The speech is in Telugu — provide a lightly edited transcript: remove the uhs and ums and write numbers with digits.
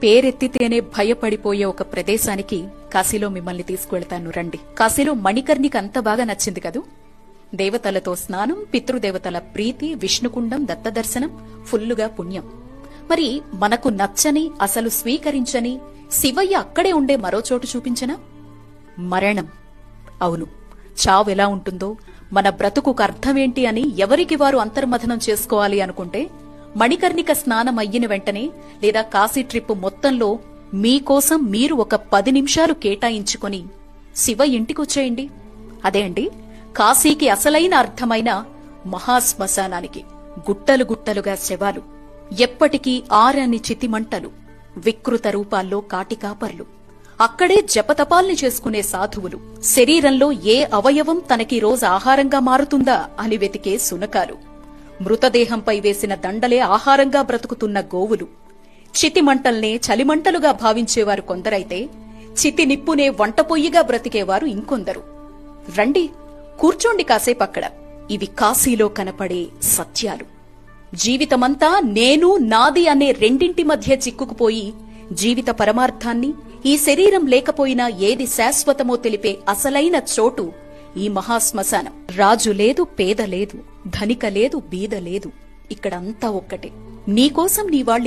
పేరెత్తితేనే భయపడిపోయే ఒక ప్రదేశానికి కాశీలో మిమ్మల్ని తీసుకువెళ్తాను రండి. కాశీలో మణికర్ణికి అంత బాగా నచ్చింది కదూ. దేవతలతో స్నానం, పితృదేవతల ప్రీతి, విష్ణుకుండం, దత్తదర్శనం, ఫుల్లుగా పుణ్యం. మరి మనకు నచ్చని, అసలు స్వీకరించని శివయ్య అక్కడే ఉండే మరో చోటు చూపించనా? మరణం. అవును, చావు ఎలా ఉంటుందో, మన బ్రతుకుకు అర్థమేంటి అని ఎవరికి వారు అంతర్మథనం చేసుకోవాలి అనుకుంటే మణికర్ణిక స్నానం అయ్యిన వెంటనే లేదా కాశీ ట్రిప్ మొత్తంలో మీకోసం మీరు ఒక 10 నిమిషాలు కేటాయించుకొని శివ ఇంటికొచ్చేయండి. అదే అండి కాశీకి అసలైన అర్థమైన మహాశ్మశానానికి. గుట్టలు గుట్టలుగా శవాలు, ఎప్పటికీ ఆరని చితిమంటలు, వికృత రూపాల్లో కాటికాపర్లు, అక్కడే జపతపాల్ని చేసుకునే సాధువులు, శరీరంలో ఏ అవయవం తనకి రోజు ఆహారంగా మారుతుందా అని వెతికే సునకాలు, మృతదేహంపై వేసిన దండలే ఆహారంగా బ్రతుకుతున్న గోవులు, చితిమంటల్నే చలిమంటలుగా భావించేవారు కొందరైతే చితి నిప్పునే వంటపొయ్యిగా బ్రతికేవారు ఇంకొందరు. రండి, కూర్చోండి కాసేపక్కడ. ఇవి కాశీలో కనపడే సత్యాలు. జీవితమంతా నేను, నాది అనే రెండింటి మధ్య చిక్కుకుపోయి జీవిత పరమార్థాన్ని, ఈ శరీరం లేకపోయినా ఏది శాశ్వతమో తెలిపే అసలైన చోటు ఈ మహాశ్మశానం. రాజు లేదు, పేద లేదు, ధనిక లేదు, బీద లేదు, ఇక్కడంతా ఒక్కటే. నీకోసం నీ వాళ్ళి